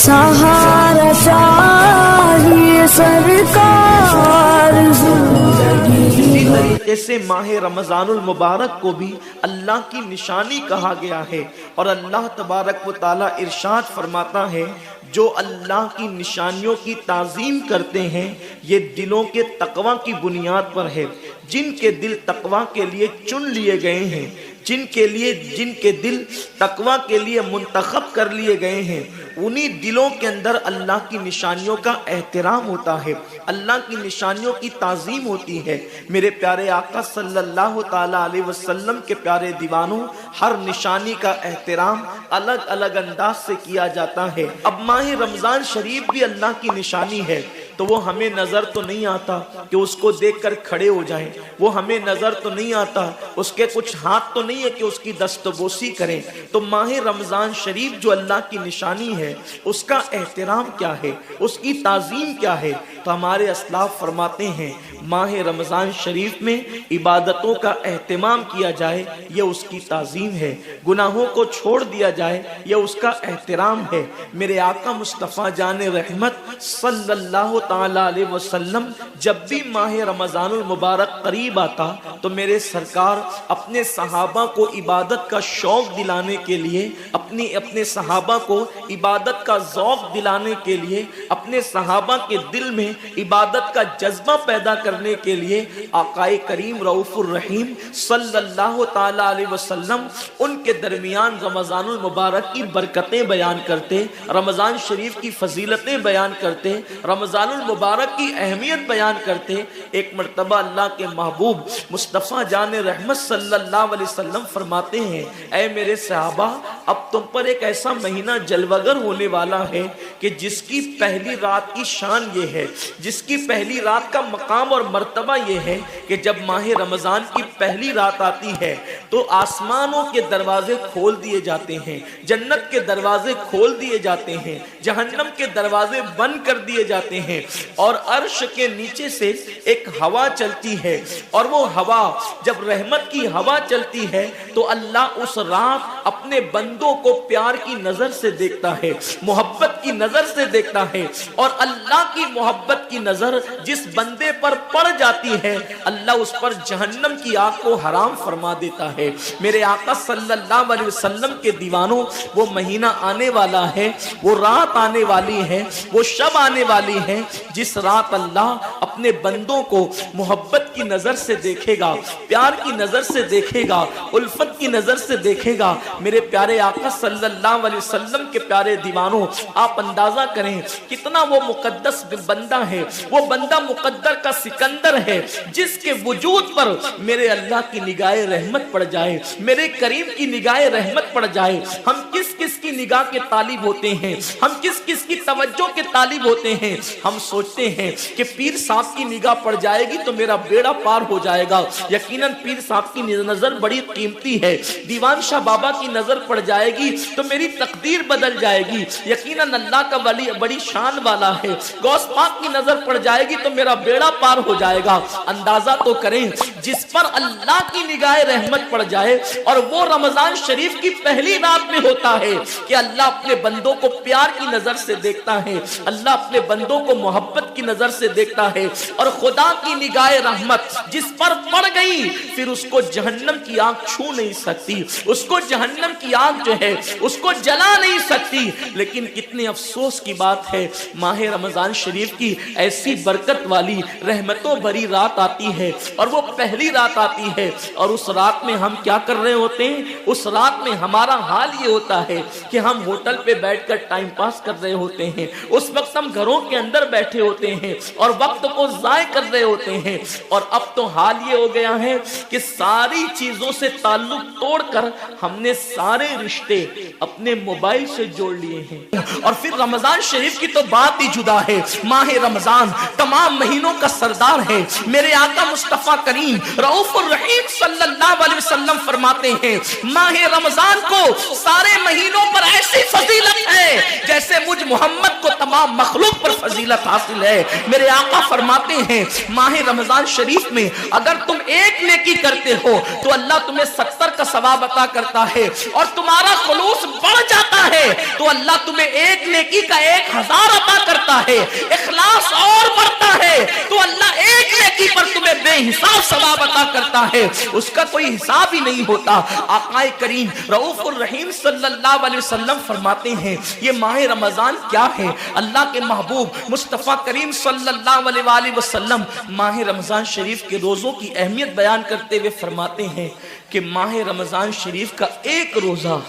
सहारा चाहिए सरकार इसी तरीके से माह रमजानुल मुबारक को भी अल्लाह की निशानी कहा गया है। और अल्लाह तबारक व ताला इरशाद फरमाता है, जो अल्लाह की निशानियों की ताज़ीम करते हैं ये दिलों के तकवा की बुनियाद पर है। जिनके दिल तकवा के लिए चुन लिए गए हैं, जिनके दिल तकवा के लिए मुंतखब कर लिए गए हैं, उन्हीं दिलों के अंदर अल्लाह की निशानियों का एहतराम होता है, अल्लाह की निशानियों की ताज़ीम होती है। मेरे प्यारे आका सल्लल्लाहु ताला अलैहि वसल्लम के प्यारे दीवानों, हर निशानी का एहतराम अलग अलग अंदाज से किया जाता है। अब माह रमज़ान शरीफ भी अल्लाह की निशानी है, तो वो हमें नज़र तो नहीं आता कि उसको देखकर खड़े हो जाएं, वो हमें नज़र तो नहीं आता, उसके कुछ हाथ तो नहीं है कि उसकी दस्तबोसी करें। तो माह रमज़ान शरीफ जो अल्लाह की निशानी है, उसका एहतराम क्या है, उसकी ताज़ीम क्या है? तो हमारे अस्लाफ फरमाते हैं, माह रमज़ान शरीफ में इबादतों का एहतमाम किया जाए, यह उसकी ताज़ीम है। गुनाहों को छोड़ दिया जाए, यह उसका एहतराम है। मेरे आका मुस्तफ़ा जान रहमत सल्लल्लाहु ताला अलैहि वसल्लम जब भी माह रमज़ानुल मुबारक करीब आता तो मेरे सरकार अपने सहाबा को इबादत का शौक दिलाने के लिए, अपने सहाबा को इबादत का ज़ौक़ दिलाने के लिए, अपने सहाबा के दिल में इबादत का जज्बा पैदा करने के लिए आकाए करीम रऊफ़ुर रहीम सल्लल्लाहु ताला अलैहि वसल्लम उनके दरमियान रमज़ानुल मुबारक की बरकतें बयान करते, रमज़ान शरीफ की फजीलतें बयान करते, रमज़ानुल मुबारक की अहमियत बयान करते। एक मरतबा अल्लाह के महबूब मुस्तफ़ा जान रहमत सल्लल्लाहु अलैहि वसल्लम फरमाते हैं, ऐ मेरे सहाबा, अब तुम पर एक ऐसा महीना जलवगर होने वाला है कि जिसकी पहली रात की शान ये है, जिसकी पहली रात का मकाम और मर्तबा ये है कि जब माह रमज़ान की पहली रात आती है तो आसमानों के दरवाजे खोल दिए जाते हैं, जन्नत के दरवाजे खोल दिए जाते हैं, जहन्नम के दरवाजे बंद कर दिए जाते हैं, और अर्श के नीचे से एक हवा चलती है। और वो हवा, जब रहमत की हवा चलती है तो अल्लाह उस रात अपने बंदों को प्यार की नजर से देखता है, मोहब्बत की नजर से देखता है। और अल्लाह की मोहब्बत की नजर जिस बंदे पर पड़ जाती है, अल्लाह उस पर जहन्नम की आग को हराम फरमा देता है। मेरे आका सल्लल्लाहु अलैहि वसल्लम के दीवानों, वो महीना आने वाला है, वो रात आने वाली है, वो शब आने वाली है जिस रात अल्लाह अपने बंदों को मोहब्बत की नजर से देखेगा, प्यार की नजर से देखेगा, उल्फत की नजर से देखेगा। मेरे प्यारे आका सल्लल्लाहु अलैहि वसल्लम के प्यारे दीवानों, आप अंदाजा करें कितना वो मुकद्दस बंदा है, वो बंदा मुकद्दर का सिकंदर है जिसके वजूद पर मेरे अल्लाह की निगाह रहमत पड़ जाए, मेरे करीम की निगाह रहमत पड़ जाए। हम किस किस की निगाह के तालिब होते हैं, हम किस किस की तवज्जो के तालिब होते हैं। हम सोचते हैं कि पीर साहब की निगाह पड़ जाएगी तो मेरा बेड़ा पार हो जाएगा। यकीनन पीर साहब की नजर बड़ी कीमती है, दीवान शाह बाबा की नजर पड़ जाएगी तो मेरी तकदीर बदल जाएगी। यकीनन अल्लाह का वली बड़ी शान वाला है, गौस पाक की नजर पड़ जाएगी तो मेरा बेड़ा पार हो जाएगा। अंदाजा तो करें, जिस पर अल्लाह की निगाह रहमत पड़ जाए, और वो रमजान शरीफ की पहली रात में होता है कि अल्लाह अपने बंदों को प्यार की नजर से देखता है, अल्लाह अपने बंदों को मोहब्बत की नजर से देखता है। और खुदा की निगाह रहमत जिस पर पड़ गई, फिर उसको जहन्नम की आग छू नहीं सकती, उसको जहन्नम की आग जो है उसको जला नहीं सकती। लेकिन कितने अफसोस की बात है, माह रमजान शरीफ की ऐसी बरकत वाली रहमतों भरी रात आती है, और वो पहली रात आती है, और उस रात में हम क्या कर रहे होते हैं? उस रात में हमारा हाल ये होता है कि हम होटल पे बैठकर टाइम पास कर रहे होते हैं, उस वक्त हम घरों के अंदर बैठे होते हैं और वक्त को जाय कर रहे होते हैं। और अब तो हाल ये हो गया है कि सारी चीजों से ताल्लुक तोड़कर हमने सारे रिश्ते अपने मोबाइल से जोड़ लिए हैं। और फिर रमजान शरीफ की तो बात ही जुदा है। माह रमजान तमाम महीनों का सरदार है। मेरे आका मुस्तफा करीम रऊफुर रहीम सल्लल्लाहु अलैहि वसल्लम फरमाते हैं, माह रमजान को सारे महीनों पर ऐसी फजीलत है जैसे मुझ मोहम्मद को तमाम मखलूक पर फजीलत हासिल है। मेरे आका फरमाते हैं, माह रमजान शरीफ में अगर तुम एक नेकी करते हो तो अल्लाह तुम्हें 70 का सवाब अता करता है, और तुम्हारा खुलूस बढ़ जाता है तो अल्लाह तुम्हें एक नेकी नेकी का 1000 अता करता है, इखलास और बढ़ता है, तो अल्लाह एक नेकी पर तुम्हें बेहिसाब सवाब अता करता है, उसका कोई हिसाब ही नहीं होता। आकाए करीम रऊफुर रहीम सल्लल्लाहु अलैहि वसल्लम फरमाते हैं ये माह रमजान क्या है। अल्लाह के महबूब मुस्तफ़ा करीम सल्लल्लाहु अलैहि वसल्लम माह रमजान शरीफ के रोज़ों की अहमियत बयान करते हुए फरमाते हैं कि माह रमजान शरीफ का एक रोज़ा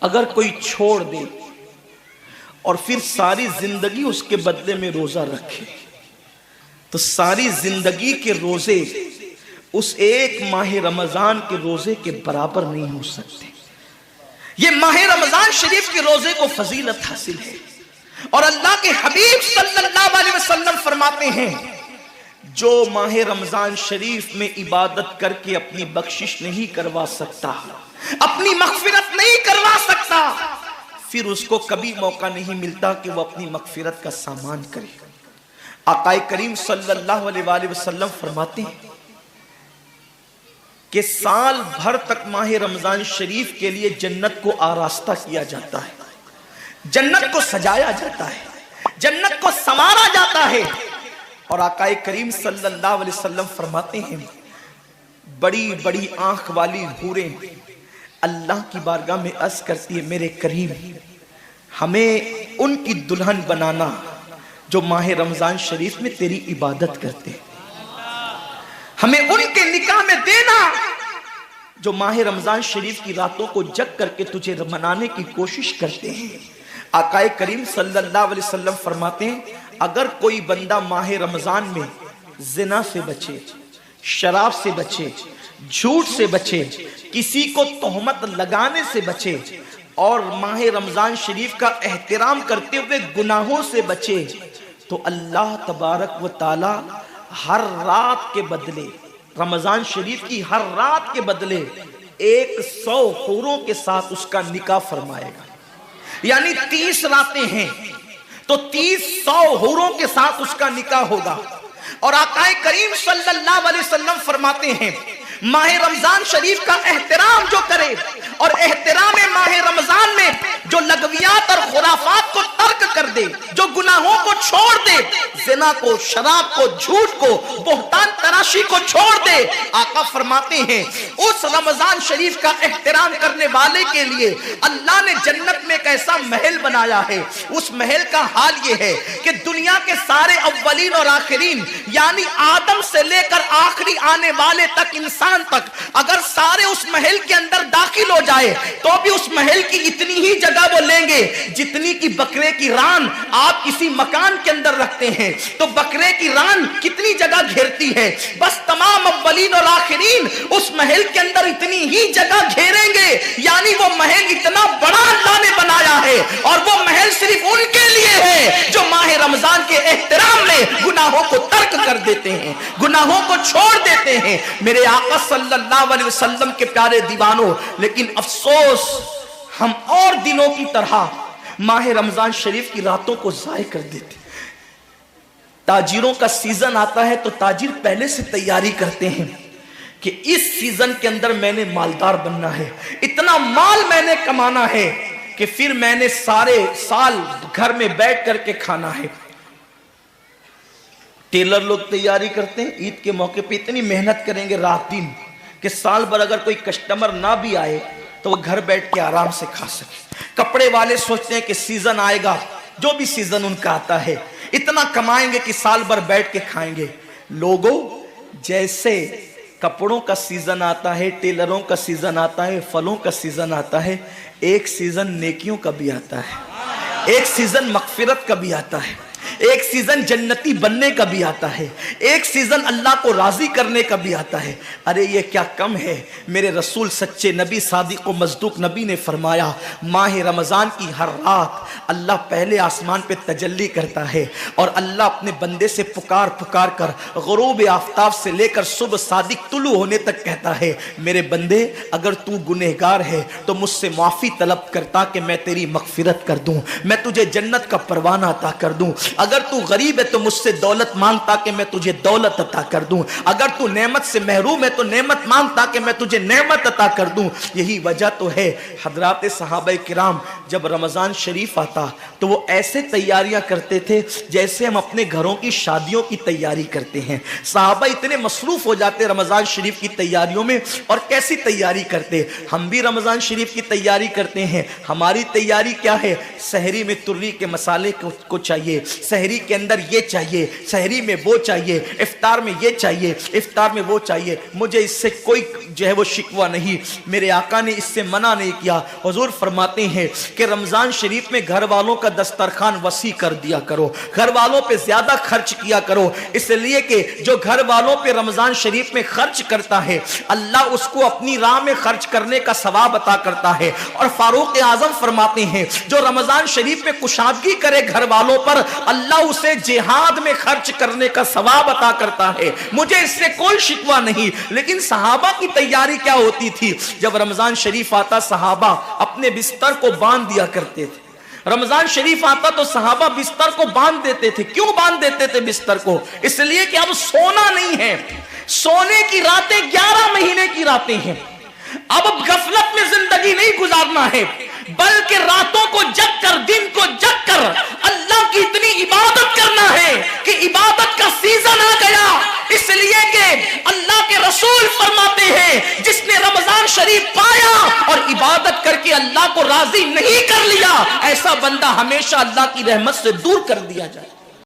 अगर कोई छोड़ दे और फिर सारी जिंदगी उसके बदले में रोज़ा रखे तो सारी जिंदगी के रोज़े उस एक माह रमजान के रोज़े के बराबर नहीं हो सकते। ये माह रमजान शरीफ के रोज़े को फजीलत हासिल है और अल्लाह के हबीब सल्लल्लाहु अलैहि वसल्लम फरमाते हैं जो माह रमजान शरीफ में इबादत करके अपनी बख्शिश नहीं करवा सकता, अपनी मगफिरत नहीं करवा सकता, फिर उसको कभी मौका नहीं मिलता कि वो अपनी मगफिरत का सामान करे। आकाए करीम सल्लल्लाहु अलैहि वसल्लम फरमाते हैं कि साल भर तक माह रमजान शरीफ के लिए जन्नत को आरास्ता किया जाता है, जन्नत को सजाया जाता है, जन्नत को संवारा जाता है। और आकाए करीम सल्लल्लाहु अलैहि वसल्लम फरमाते हैं बड़ी बड़ी आंख वाली हूरें अल्लाह की बारगाह में अर्ज करती है मेरे करीम हमें उनकी दुल्हन बनाना जो माह रमजान शरीफ में तेरी इबादत करते हैं, हमें उनके निकाह में देना जो माह रमजान शरीफ की रातों को जग करके तुझे मनाने की कोशिश करते हैं। आकाए करीम सल्लल्लाहु अलैहि वसल्लम फरमाते हैं अगर कोई बंदा माह रमजान में जिना से बचे, शराब से बचे, झूठ से बचे, किसी को तोहमत लगाने से बचे और माह रमजान शरीफ का एहतराम करते हुए गुनाहों से बचे तो अल्लाह तबारक व ताला हर रात के बदले, रमजान शरीफ की हर रात के बदले 100 हूरों के साथ उसका निकाह फरमाएगा। यानी 30 रातें हैं तो 30 हूरों के साथ उसका निकाह होगा। और आकाए करीम सल्लल्लाहु अलैहि वसल्लम फरमाते हैं माह रमजान शरीफ का एहतराम जो करे और एहतराम माह रमजान में जो लगवियात और खुराफात को तर्क कर दे, जो गुनाहों को छोड़ दे, ज़िना को, शराब को, झूठ को, बोहतान तराशी को छोड़ दे, आका फरमाते हैं उस रमजान शरीफ का एहतराम करने वाले के लिए अल्लाह ने जन्नत में एक ऐसा महल बनाया है। उस महल का हाल ये है कि दुनिया के सारे अव्वलीन और आखिरीन यानी आदम से लेकर आखिरी आने वाले तक इंसान तक अगर सारे उस महल के अंदर दाखिल हो जाए तो भी उस महल की इतनी ही जगह वो लेंगे जितनी की बकरे की रान आप किसी मकान के अंदर रखते हैं तो बकरे की रान कितनी जगह घेरती है, बस तमाम अव्वलीन और आखिरीन उस महल के अंदर इतनी ही जगह घेरेंगे। यानी वो महल इतना बड़ा अल्लाह ने बनाया है और वो महल सिर्फ उनके लिए है जो माह रमजान के एहतराम में गुनाहों को तर्क कर देते हैं, गुनाहों को छोड़ देते हैं। मेरे आका सल्लल्लाहु अलैहि वसल्लम के प्यारे दीवानों, लेकिन अफसोस हम और दिनों की तरह माह रमजान शरीफ की रातों को जाय कर देते। ताजिरों का सीजन आता है तो ताजिर पहले से तैयारी करते हैं कि इस सीजन के अंदर मैंने मालदार बनना है, इतना माल मैंने कमाना है कि फिर मैंने सारे साल घर में बैठ करके खाना है। टेलर लोग तैयारी करते हैं ईद के मौके पे इतनी मेहनत करेंगे रात दिन कि साल भर अगर कोई कस्टमर ना भी आए तो वो घर बैठ के आराम से खा सके। कपड़े वाले सोचते हैं कि सीजन आएगा, जो भी सीजन उनका आता है इतना कमाएंगे कि साल भर बैठ के खाएंगे। लोगों जैसे कपड़ों का सीजन आता है, टेलरों का सीजन आता है, फलों का सीजन आता है, एक सीजन नेकियों का भी आता है, एक सीजन मगफिरत का भी आता है, एक सीजन जन्नती बनने का भी आता है, एक सीजन अल्लाह को राजी करने का भी आता है। अरे ये क्या कम है। मेरे रसूल सच्चे नबी सादिक व मज़दूक नबी ने फरमाया माह रमज़ान की हर रात अल्लाह पहले आसमान पे तजल्ली करता है और अल्लाह अपने बंदे से पुकार पुकार कर गुरूब आफ्ताब से लेकर सुबह सादिक तुलू होने तक कहता है मेरे बंदे अगर तू गुनहगार है तो मुझसे माफ़ी तलब करता कि मैं तेरी मगफिरत कर दूं, मैं तुझे जन्नत का परवाना अता कर दूं। अगर तू गरीब है तो मुझसे दौलत मांग ताकि मैं तुझे दौलत अता कर दूं, अगर तू नेमत से महरूम है तो नेमत मांग ताकि मैं तुझे नेमत अता कर दूं। यही वजह तो है हजरात सहाबा किराम जब रमजान शरीफ आता तो वो ऐसे तैयारियां करते थे जैसे हम अपने घरों की शादियों की तैयारी करते हैं। सहाबा इतने मसरूफ हो जाते रमजान शरीफ की तैयारियों में। और कैसी तैयारी करते, हम भी रमजान शरीफ की तैयारी करते हैं। हमारी तैयारी क्या है, सहरी में तुर्री के मसाले को चाहिए, सहरी के अंदर ये चाहिए, सहरी में वो चाहिए, इफ्तार में ये चाहिए, इफ्तार में वो चाहिए। मुझे इससे कोई जो है वो शिकवा नहीं, मेरे आका ने इससे मना नहीं किया। हुजूर फरमाते हैं कि रमजान शरीफ में घर वालों का दस्तरखान वसी कर दिया करो, घर वालों पे ज्यादा खर्च किया करो, इसलिए कि जो घर वालों पे रमजान शरीफ में खर्च करता है अल्लाह उसको अपनी राह में खर्च करने का सवाब अता करता है। और फारूक आजम फरमाते हैं जो रमजान शरीफ में कुशादगी करे घर वालों पर अल्लाह उसे जिहाद में खर्च करने का सवाब अता करता है। मुझे इससे कोई शिकवा नहीं। लेकिन सहाबा की तैयारी क्या होती थी, जब रमजान शरीफ आता सहाबा अपने बिस्तर को बांध दिया करते थे। रमजान शरीफ आता तो सहाबा बिस्तर को बांध देते थे। क्यों बांध देते थे बिस्तर को, इसलिए कि अब सोना नहीं है, सोने की रातें 11 महीने की रातें हैं। अब गफलत में जिंदगी नहीं गुजारना है, बल्कि रातों को जग कर दिन को जग कर अल्लाह की इतनी इबादत करना है कि इबादत का सीजन आ गया। इसलिए कि अल्लाह के रसूल फरमाते हैं जिसने रमजान शरीफ पाया और इबादत करके अल्लाह को राजी नहीं कर लिया, ऐसा बंदा हमेशा अल्लाह की रहमत से दूर कर दिया जाए।